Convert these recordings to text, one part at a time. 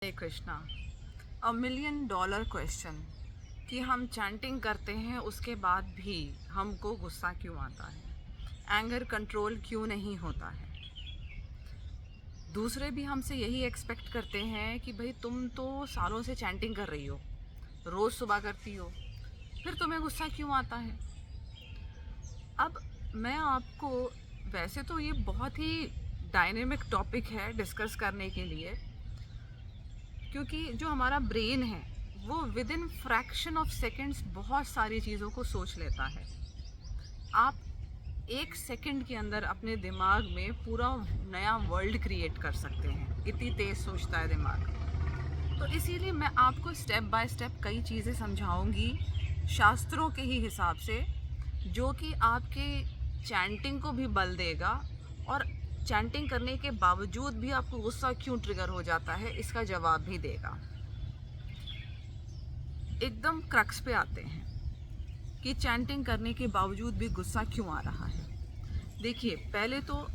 हरे Krishna. $1 million question कि हम chanting करते हैं उसके बाद भी हमको गुस्सा क्यों आता है, एंगर कंट्रोल क्यों नहीं होता है। दूसरे भी हमसे यही एक्सपेक्ट करते हैं कि भाई तुम तो सालों से चैंटिंग कर रही हो, रोज़ सुबह करती हो, फिर तुम्हें गुस्सा क्यों आता है। अब मैं आपको, वैसे तो ये बहुत ही डायनेमिक टॉपिक है डिस्कस करने के लिए, क्योंकि जो हमारा ब्रेन है वो with in fraction of seconds बहुत सारी चीज़ों को सोच लेता है। आप 1 सेकंड के अंदर अपने दिमाग में पूरा नया वर्ल्ड क्रिएट कर सकते हैं, इतनी तेज़ सोचता है दिमाग। तो इसीलिए मैं आपको स्टेप बाय स्टेप कई चीज़ें समझाऊंगी शास्त्रों के ही हिसाब से, जो कि आपके चैंटिंग को भी बल देगा और चैंटिंग करने के बावजूद भी आपको गुस्सा क्यों ट्रिगर हो जाता है इसका जवाब भी देगा। एकदम क्रक्स पे आते हैं कि चैंटिंग करने के बावजूद भी गुस्सा क्यों आ रहा है। देखिए, पहले तो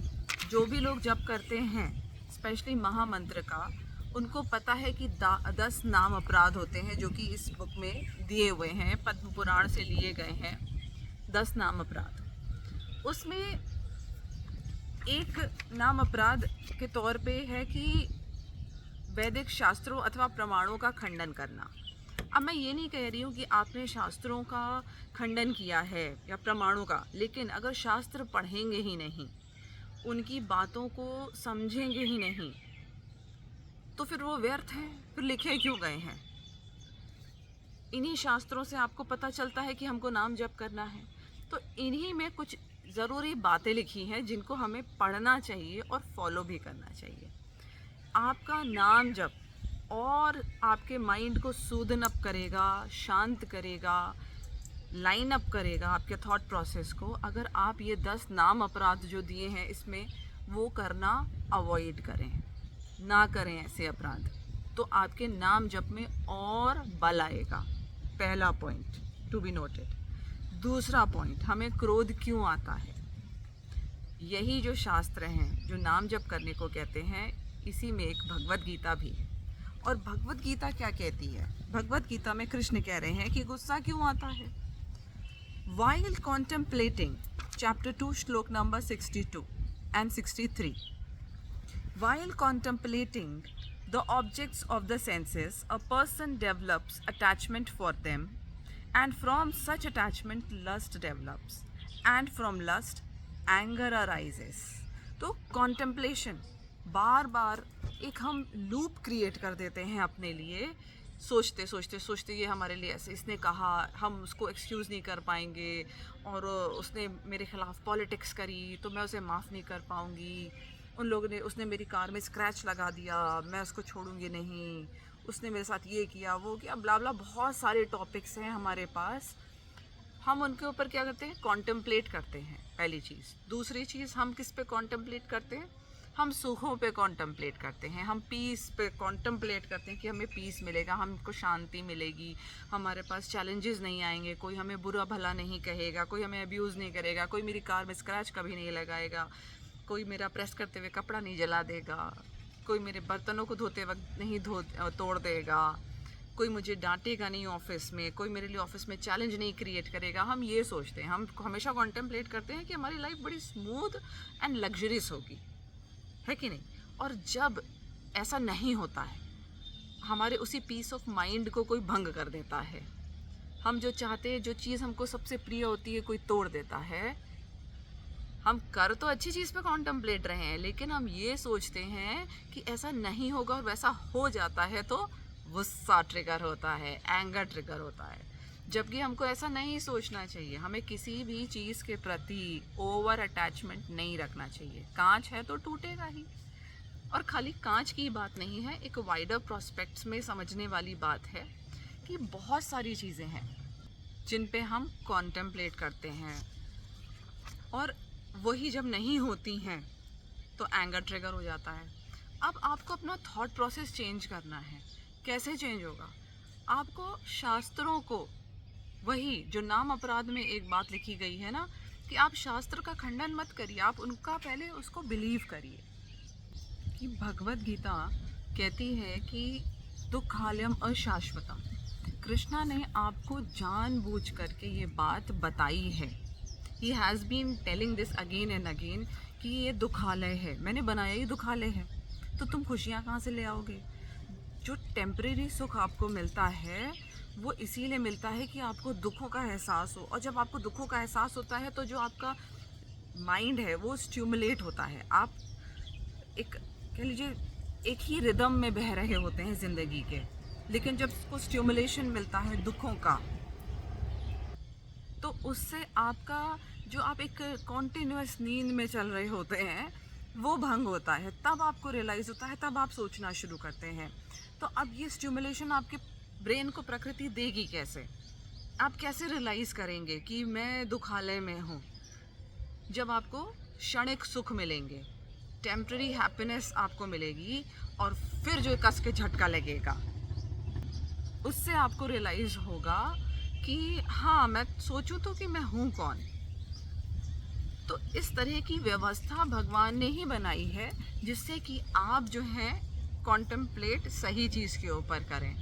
जो भी लोग जप करते हैं, स्पेशली महामंत्र का, उनको पता है कि 10 नाम अपराध होते हैं जो कि इस बुक में दिए हुए हैं, पद्म पुराण से लिए गए हैं। 10 नाम अपराध, उसमें एक नाम अपराध के तौर पे है कि वैदिक शास्त्रों अथवा प्रमाणों का खंडन करना। अब मैं ये नहीं कह रही हूँ कि आपने शास्त्रों का खंडन किया है या प्रमाणों का, लेकिन अगर शास्त्र पढ़ेंगे ही नहीं, उनकी बातों को समझेंगे ही नहीं, तो फिर वो व्यर्थ हैं, फिर लिखे क्यों गए हैं। इन्हीं शास्त्रों से आपको पता चलता है कि हमको नाम जप करना है, तो इन्हीं में कुछ ज़रूरी बातें लिखी हैं जिनको हमें पढ़ना चाहिए और फॉलो भी करना चाहिए। आपका नाम जप और आपके माइंड को सूदन अप करेगा, शांत करेगा, लाइन अप करेगा आपके थॉट प्रोसेस को, अगर आप ये 10 नाम अपराध जो दिए हैं इसमें वो करना अवॉइड करें, ना करें ऐसे अपराध, तो आपके नाम जप में और बल आएगा। पहला पॉइंट टू बी नोटेड। दूसरा पॉइंट, हमें क्रोध क्यों आता है। यही जो शास्त्र हैं जो नाम जप करने को कहते हैं, इसी में एक भगवत गीता भी है। और भगवत गीता क्या कहती है, भगवत गीता में कृष्ण कह रहे हैं कि गुस्सा क्यों आता है। While contemplating, chapter 2 श्लोक number 62 and 63, while contemplating the objects of the senses, a person develops attachment for them, and from such attachment lust develops, and from lust anger arises। तो contemplation, बार बार एक हम लूप क्रिएट कर देते हैं अपने लिए, सोचते सोचते सोचते ये हमारे लिए ऐसे, इसने कहा, हम उसको एक्सक्यूज़ नहीं कर पाएंगे, और उसने मेरे ख़िलाफ़ पॉलिटिक्स करी तो मैं उसे माफ़ नहीं कर पाऊँगी, उन लोगों ने, उसने मेरी कार में स्क्रैच लगा दिया, मैं उसको छोड़ूंगी नहीं, उसने मेरे साथ ये किया वो किया, ब्ला ब्ला, बहुत सारे टॉपिक्स हैं हमारे पास। हम उनके ऊपर क्या करते हैं, कॉन्टेम्पलेट करते हैं, पहली चीज़। दूसरी चीज़, हम किस पे कॉन्टेम्पलेट करते हैं, हम सुखों पे कॉन्टेम्पलेट करते हैं, हम पीस पे कॉन्टेम्पलेट करते हैं कि हमें पीस मिलेगा, हमको शांति मिलेगी, हमारे पास चैलेंजेस नहीं आएंगे, कोई हमें बुरा भला नहीं कहेगा, कोई हमें अब्यूज़ नहीं करेगा, कोई मेरी कार में स्क्रैच कभी नहीं लगाएगा, कोई मेरा प्रेस करते हुए कपड़ा नहीं जला देगा, कोई मेरे बर्तनों को धोते वक्त नहीं तोड़ देगा, कोई मुझे डांटेगा नहीं ऑफिस में, कोई मेरे लिए ऑफिस में चैलेंज नहीं क्रिएट करेगा। हम ये सोचते हैं, हम हमेशा कॉन्टेम्पलेट करते हैं कि हमारी लाइफ बड़ी स्मूथ एंड लग्जरियस होगी, है कि नहीं। और जब ऐसा नहीं होता है, हमारे उसी पीस ऑफ माइंड को कोई भंग कर देता है, हम जो चाहते हैं, जो चीज़ हमको सबसे प्रिय होती है, कोई तोड़ देता है। हम कर तो अच्छी चीज़ पे कॉन्टेम्पलेट रहे हैं, लेकिन हम ये सोचते हैं कि ऐसा नहीं होगा और वैसा हो जाता है तो गुस्सा ट्रिगर होता है, एंगर ट्रिगर होता है। जबकि हमको ऐसा नहीं सोचना चाहिए, हमें किसी भी चीज़ के प्रति ओवर अटैचमेंट नहीं रखना चाहिए। कांच है तो टूटेगा ही, और खाली कांच की बात नहीं है, एक वाइडर प्रोस्पेक्ट्स में समझने वाली बात है कि बहुत सारी चीज़ें हैं जिन पे हम कॉन्टेम्पलेट करते हैं, और वही जब नहीं होती हैं तो एंगर ट्रिगर हो जाता है। अब आपको अपना थॉट प्रोसेस चेंज करना है। कैसे चेंज होगा, आपको शास्त्रों को, वही जो नाम अपराध में एक बात लिखी गई है ना, कि आप शास्त्र का खंडन मत करिए, आप उनका पहले उसको बिलीव करिए। कि भगवत गीता कहती है कि दुखालयम अशाश्वतम। कृष्णा ने आपको जानबूझ करके ये बात बताई है। He has been telling this again and again कि ये दुखालय है, मैंने बनाया ही दुखालय है, तो तुम खुशियाँ कहाँ से ले आओगे? जो टेम्परेरी सुख आपको मिलता है वो इसीलिए मिलता है कि आपको दुखों का एहसास हो, और जब आपको दुखों का एहसास होता है तो जो आपका माइंड है वो स्टिमुलेट होता है। आप एक कह लीजिए एक ही रिदम में बह रहे होते हैं ज़िंदगी के, लेकिन जब उसको स्टिमुलेशन मिलता है दुखों का, तो उससे आपका जो आप एक कॉन्टिन्यूस नींद में चल रहे होते हैं वो भंग होता है। तब आपको रियलाइज़ होता है, तब आप सोचना शुरू करते हैं। तो अब ये स्टिमुलेशन आपके ब्रेन को प्रकृति देगी कैसे? आप कैसे रियलाइज़ करेंगे कि मैं दुखालय में हूँ? जब आपको क्षणिक सुख मिलेंगे, टेम्पररी हैप्पीनेस आपको मिलेगी, और फिर जो कस के झटका लगेगा उससे आपको रियलाइज़ होगा कि हाँ, मैं सोचूं तो कि मैं हूँ कौन। तो इस तरह की व्यवस्था भगवान ने ही बनाई है जिससे कि आप जो हैं कॉन्टेम्पलेट सही चीज़ के ऊपर करें।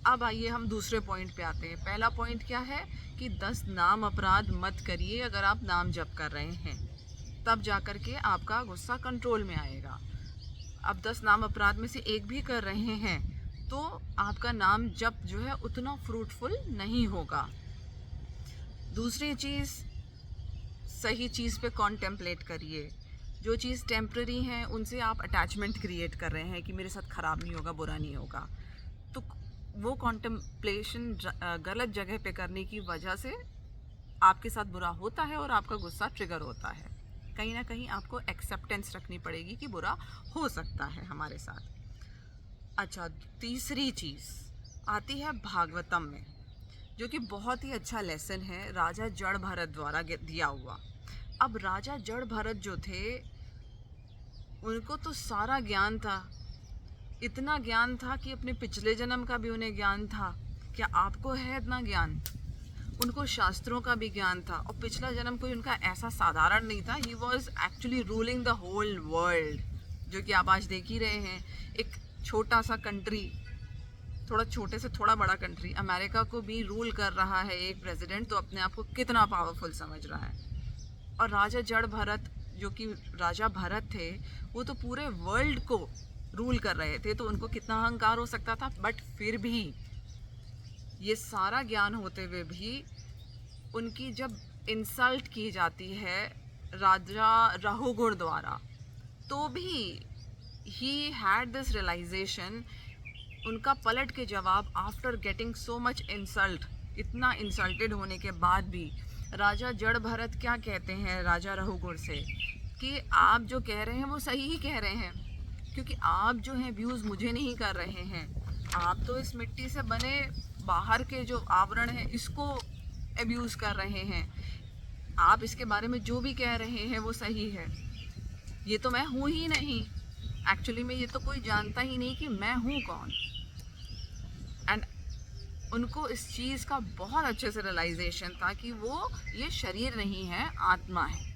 अब आइए हम दूसरे पॉइंट पे आते हैं। पहला पॉइंट क्या है कि 10 नाम अपराध मत करिए अगर आप नाम जप कर रहे हैं, तब जा कर के आपका गुस्सा कंट्रोल में आएगा। अब 10 नाम अपराध में से एक भी कर रहे हैं तो आपका नाम जप जो है उतना फ्रूटफुल नहीं होगा। दूसरी चीज़, सही चीज़ पे कॉन्टेम्पलेट करिए। जो चीज़ टेम्पररी है उनसे आप अटैचमेंट क्रिएट कर रहे हैं कि मेरे साथ ख़राब नहीं होगा, बुरा नहीं होगा, तो वो कॉन्टेम्पलेशन गलत जगह पे करने की वजह से आपके साथ बुरा होता है और आपका गुस्सा ट्रिगर होता है। कहीं ना कहीं आपको एक्सेप्टेंस रखनी पड़ेगी कि बुरा हो सकता है हमारे साथ। अच्छा, तीसरी चीज़ आती है भागवतम में, जो कि बहुत ही अच्छा लेसन है राजा जड़ भरत द्वारा दिया हुआ। अब राजा जड़ भरत जो थे उनको तो सारा ज्ञान था, इतना ज्ञान था कि अपने पिछले जन्म का भी उन्हें ज्ञान था। क्या आपको है इतना ज्ञान? उनको शास्त्रों का भी ज्ञान था, और पिछला जन्म कोई उनका ऐसा साधारण नहीं था। He was actually ruling the whole world, जो कि आप आज देख ही रहे हैं। एक छोटा सा कंट्री, थोड़ा छोटे से थोड़ा बड़ा कंट्री, अमेरिका को भी रूल कर रहा है एक प्रेसिडेंट, तो अपने आप को कितना पावरफुल समझ रहा है। और राजा जड़ भरत जो कि राजा भरत थे वो तो पूरे वर्ल्ड को रूल कर रहे थे, तो उनको कितना अहंकार हो सकता था। बट फिर भी ये सारा ज्ञान होते हुए भी उनकी जब इंसल्ट की जाती है राजा रहुगुण द्वारा, तो भी ही हैड दिस रियलाइजेशन। उनका पलट के जवाब, after getting so much insult, इतना इंसल्टेड होने के बाद भी राजा जड़ भरत क्या कहते हैं राजा रहुगुण से कि आप जो कह रहे हैं वो सही ही कह रहे हैं, क्योंकि आप जो हैं व्यूज़ मुझे नहीं कर रहे हैं। आप तो इस मिट्टी से बने बाहर के जो आवरण है इसको अब्यूज़ कर रहे हैं। आप इसके बारे में जो भी कह रहे हैं वो सही है, ये तो मैं हूँ ही नहीं। एक्चुअली में ये तो कोई जानता ही नहीं कि मैं हूँ कौन। एंड उनको इस चीज़ का बहुत अच्छे से रियलाइजेशन था कि वो ये शरीर नहीं है, आत्मा है।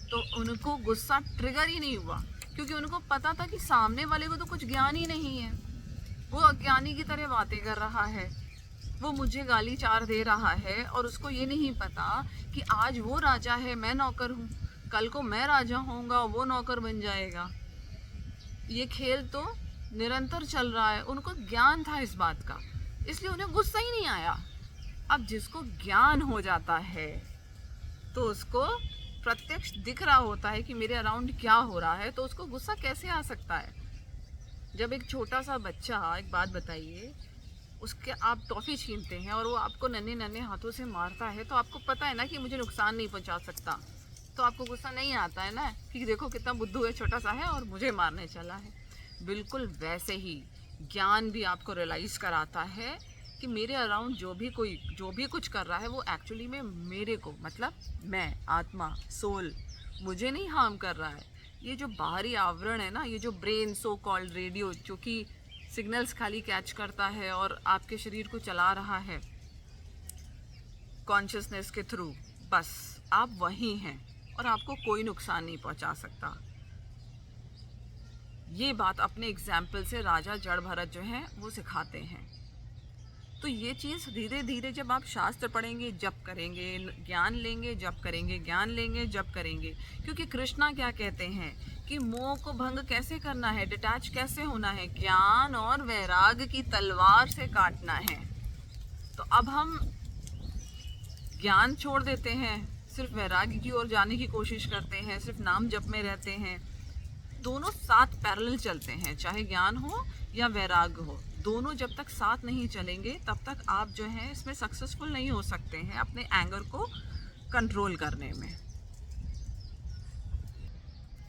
तो उनको गुस्सा ट्रिगर ही नहीं हुआ, क्योंकि उनको पता था कि सामने वाले को तो कुछ ज्ञान ही नहीं है, वो अज्ञानी की तरह बातें कर रहा है, वो मुझे गाली चार दे रहा है, और उसको ये नहीं पता कि आज वो राजा है, मैं नौकर हूँ, कल को मैं राजा होऊंगा, वो नौकर बन जाएगा। ये खेल तो निरंतर चल रहा है। उनको ज्ञान था इस बात का, इसलिए उन्हें गुस्सा ही नहीं आया। अब जिसको ज्ञान हो जाता है तो उसको प्रत्यक्ष दिख रहा होता है कि मेरे अराउंड क्या हो रहा है, तो उसको गुस्सा कैसे आ सकता है? जब एक छोटा सा बच्चा, एक बात बताइए, उसके आप टॉफ़ी छीनते हैं और वो आपको नन्हे नन्हे हाथों से मारता है, तो आपको पता है ना कि मुझे नुकसान नहीं पहुंचा सकता, तो आपको गुस्सा नहीं आता है ना कि देखो कितना बुद्धू है, छोटा सा है और मुझे मारने चला है। बिल्कुल वैसे ही ज्ञान भी आपको रियलाइज़ कराता है कि मेरे अराउंड जो भी कुछ कर रहा है वो एक्चुअली में मेरे को, मतलब मैं, आत्मा, सोल, मुझे नहीं हार्म कर रहा है। ये जो बाहरी आवरण है ना, ये जो ब्रेन, सो कॉल्ड रेडियो, जो कि सिग्नल्स खाली कैच करता है और आपके शरीर को चला रहा है कॉन्शियसनेस के थ्रू, बस आप वही हैं और आपको कोई नुकसान नहीं पहुंचा सकता। ये बात अपने एग्जाम्पल से राजा जड़ भरत जो हैं वो सिखाते हैं। तो ये चीज़ धीरे धीरे जब आप शास्त्र पढ़ेंगे, जप करेंगे, ज्ञान लेंगे, जप करेंगे, ज्ञान लेंगे, जप करेंगे। क्योंकि कृष्णा क्या कहते हैं कि मोह को भंग कैसे करना है, डिटैच कैसे होना है, ज्ञान और वैराग की तलवार से काटना है। तो अब हम ज्ञान छोड़ देते हैं, सिर्फ वैराग्य की ओर जाने की कोशिश करते हैं, सिर्फ नाम जप में रहते हैं। दोनों साथ पैरेलल चलते हैं, चाहे ज्ञान हो या वैराग्य हो, दोनों जब तक साथ नहीं चलेंगे तब तक आप जो है इसमें सक्सेसफुल नहीं हो सकते हैं अपने एंगर को कंट्रोल करने में।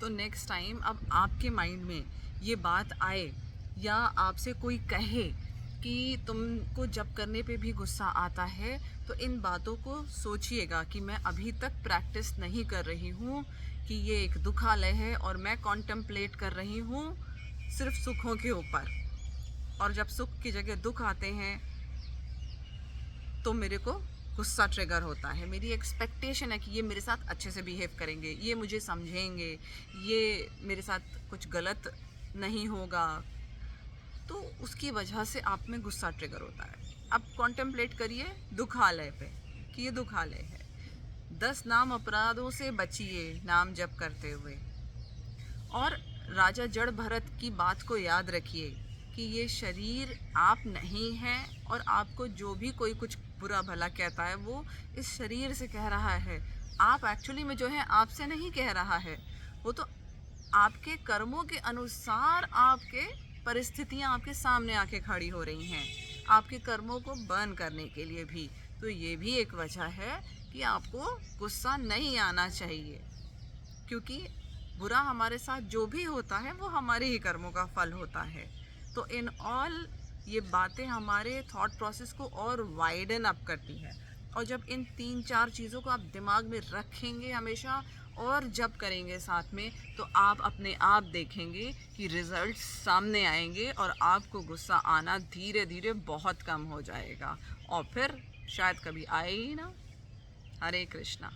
तो नेक्स्ट टाइम अब आपके माइंड में ये बात आए या आपसे कोई कहे कि तुमको जब करने पे भी गुस्सा आता है, तो इन बातों को सोचिएगा कि मैं अभी तक प्रैक्टिस नहीं कर रही हूँ, कि ये एक दुखालय है और मैं कॉन्टेम्पलेट कर रही हूँ सिर्फ सुखों के ऊपर, और जब सुख की जगह दुख आते हैं तो मेरे को गुस्सा ट्रिगर होता है। मेरी एक्सपेक्टेशन है कि ये मेरे साथ अच्छे से बिहेव करेंगे, ये मुझे समझेंगे, ये मेरे साथ कुछ गलत नहीं होगा, तो उसकी वजह से आप में गुस्सा ट्रिगर होता है। अब कॉन्टेम्पलेट करिए दुखालय पे कि ये दुखालय है। 10 नाम अपराधों से बचिए नाम जप करते हुए। और राजा जड़ भरत की बात को याद रखिए कि ये शरीर आप नहीं हैं, और आपको जो भी कोई कुछ बुरा भला कहता है वो इस शरीर से कह रहा है। आप एक्चुअली में जो है आपसे नहीं कह रहा है, वो तो आपके कर्मों के अनुसार आपके परिस्थितियां आपके सामने आके खड़ी हो रही हैं, आपके कर्मों को बर्न करने के लिए भी। तो ये भी एक वजह है कि आपको गुस्सा नहीं आना चाहिए, क्योंकि बुरा हमारे साथ जो भी होता है वो हमारे ही कर्मों का फल होता है। तो इन ऑल ये बातें हमारे थॉट प्रोसेस को और वाइडन अप करती है। और जब इन 3-4 चीज़ों को आप दिमाग में रखेंगे हमेशा और जब करेंगे साथ में, तो आप अपने आप देखेंगे कि रिजल्ट सामने आएंगे और आपको गुस्सा आना धीरे धीरे बहुत कम हो जाएगा, और फिर शायद कभी आए ही ना। हरे कृष्णा।